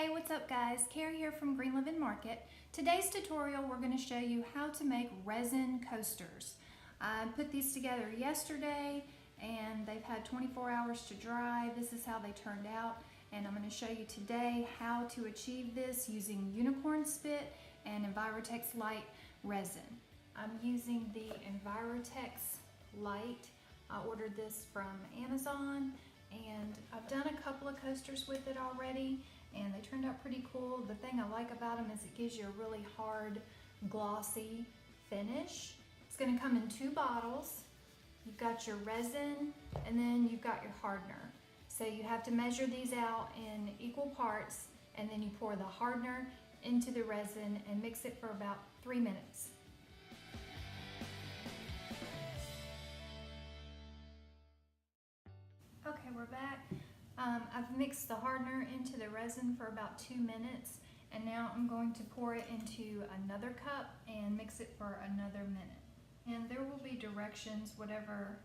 Hey, what's up guys? Carrie here from Green Living Market. Today's tutorial we're going to show you how to make resin coasters. I put these together yesterday and they've had 24 hours to dry. This is how they turned out, and I'm going to show you today how to achieve this using unicorn spit and Envirotex Lite resin. I'm using the Envirotex Lite. I ordered this from Amazon and I've done a couple of coasters with it already, and they turned out pretty cool. The thing I like about them is it gives you a really hard, glossy finish. It's going to come in 2 bottles. You've got your resin and then you've got your hardener. So you have to measure these out in equal parts, and then you pour the hardener into the resin and mix it for about 3 minutes. Okay, we're back. I've mixed the hardener into the resin for about 2 minutes, and now I'm going to pour it into another cup and mix it for another minute. And there will be directions, whatever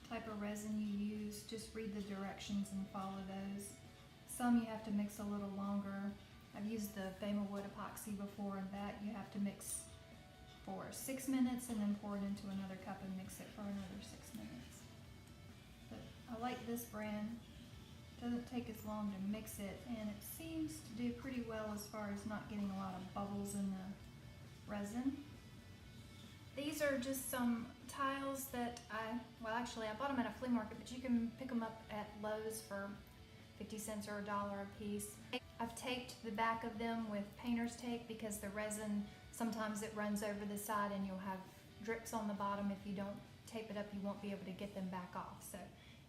type of resin you use, just read the directions and follow those. Some you have to mix a little longer. I've used the Fama Wood epoxy before, and that you have to mix for 6 minutes and then pour it into another cup and mix it for another 6 minutes. But I like this brand. It doesn't take as long to mix it, and it seems to do pretty well as far as not getting a lot of bubbles in the resin. These are just some tiles that I bought them at a flea market, but you can pick them up at Lowe's for 50 cents or $1 a piece. I've taped the back of them with painter's tape because the resin, sometimes it runs over the side and you'll have drips on the bottom. If you don't tape it up, you won't be able to get them back off. So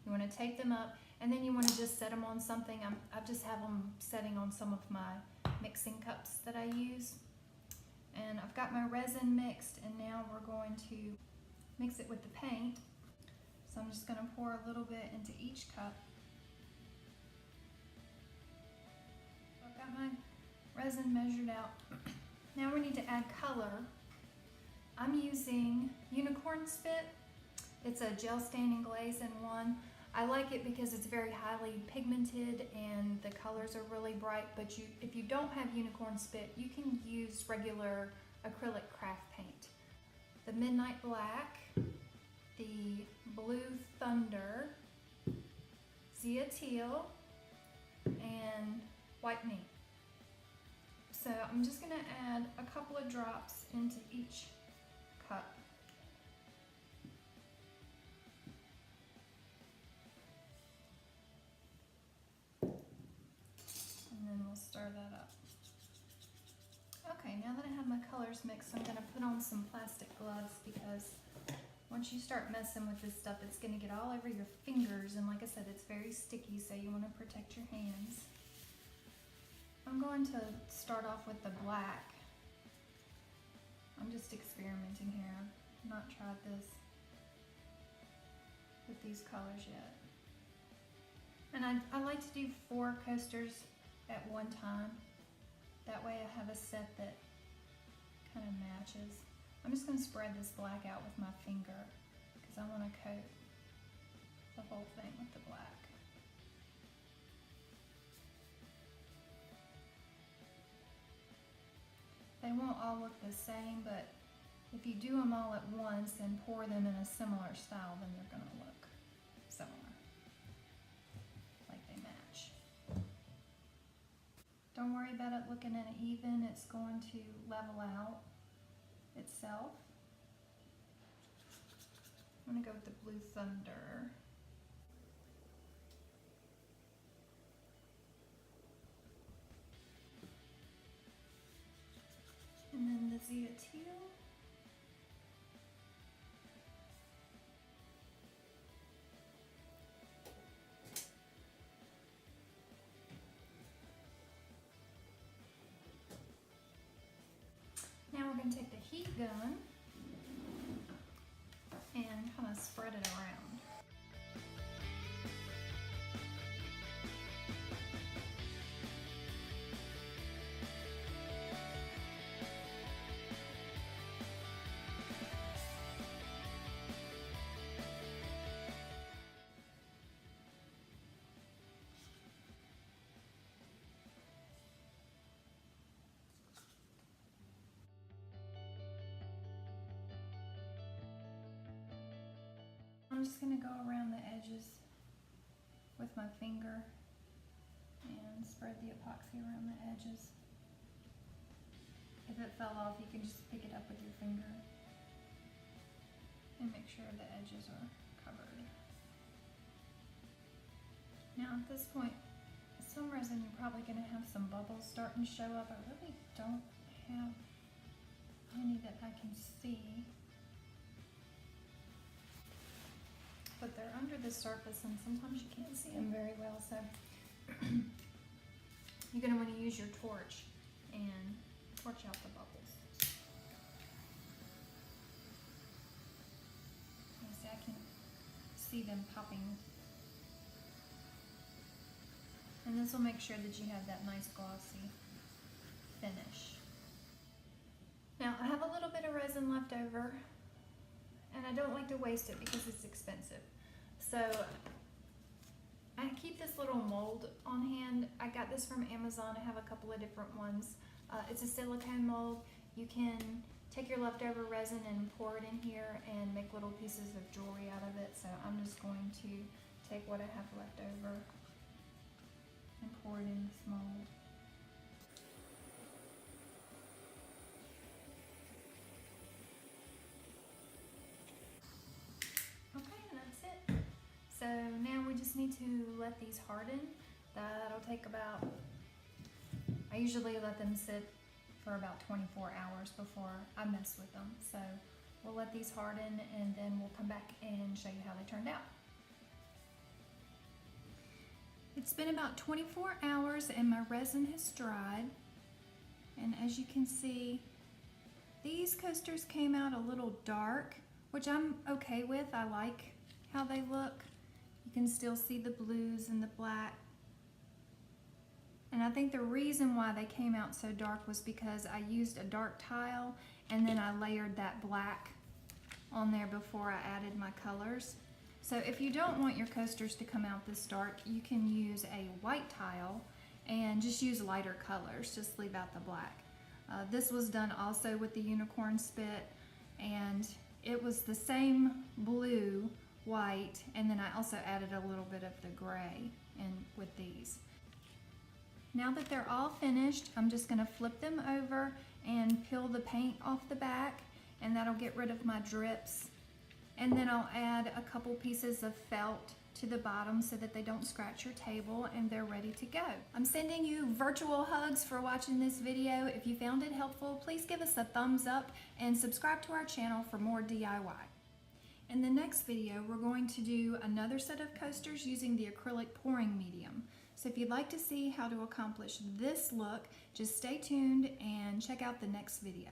you want to tape them up, and then you want to just set them on something. I just have them setting on some of my mixing cups that I use. And I've got my resin mixed, and now we're going to mix it with the paint. So I'm just going to pour a little bit into each cup. So I've got my resin measured out. Now we need to add color. I'm using unicorn spit. It's a gel staining glaze in one. I like it because it's very highly pigmented and the colors are really bright, but if you don't have unicorn spit, you can use regular acrylic craft paint. The Midnight Black, the Blue Thunder, Zia Teal, and White Meat. So I'm just gonna add a couple of drops into each cup. And then we'll stir that up. Okay, now that I have my colors mixed, I'm going to put on some plastic gloves, because once you start messing with this stuff, it's going to get all over your fingers, and like I said, it's very sticky, so you want to protect your hands. I'm going to start off with the black. I'm just experimenting here. I've not tried this with these colors yet. And I like to do 4 coasters at one time. That way I have a set that kind of matches. I'm just going to spread this black out with my finger because I want to coat the whole thing with the black. They won't all look the same, but if you do them all at once and pour them in a similar style, then they're going to look similar. Don't worry about it looking uneven, it's going to level out itself. I'm going to go with the Blue Thunder. And then the Zia Teal. Now we're going to take the heat gun and kind of spread it around. I'm just going to go around the edges with my finger and spread the epoxy around the edges. If it fell off, you can just pick it up with your finger and make sure the edges are covered. Now at this point, some resin you're probably going to have some bubbles starting to show up. I really don't have any that I can see, but they're under the surface and sometimes you can't see them very well, so you're going to want to use your torch and torch out the bubbles. You see, I can see them popping. And this will make sure that you have that nice glossy finish. Now I have a little bit of resin left over and I don't like to waste it because it's expensive. So I keep this little mold on hand. I got this from Amazon. I have a couple of different ones. It's a silicone mold. You can take your leftover resin and pour it in here and make little pieces of jewelry out of it. So I'm just going to take what I have left over and pour it in this mold. Okay, and that's it. So now we just need to let these harden. That'll take about, I usually let them sit for about 24 hours before I mess with them. So we'll let these harden and then we'll come back and show you how they turned out. It's been about 24 hours and my resin has dried. And as you can see, these coasters came out a little dark, which I'm okay with. I like how they look. You can still see the blues and the black. And I think the reason why they came out so dark was because I used a dark tile and then I layered that black on there before I added my colors. So if you don't want your coasters to come out this dark, you can use a white tile and just use lighter colors, just leave out the black. This was done also with the unicorn spit, and it was the same blue, white, and then I also added a little bit of the gray in with these. Now that they're all finished, I'm just gonna flip them over and peel the paint off the back, and that'll get rid of my drips. And then I'll add a couple pieces of felt to the bottom so that they don't scratch your table, and they're ready to go. I'm sending you virtual hugs for watching this video. If you found it helpful, please give us a thumbs up and subscribe to our channel for more DIY. In the next video, we're going to do another set of coasters using the acrylic pouring medium. So if you'd like to see how to accomplish this look, just stay tuned and check out the next video.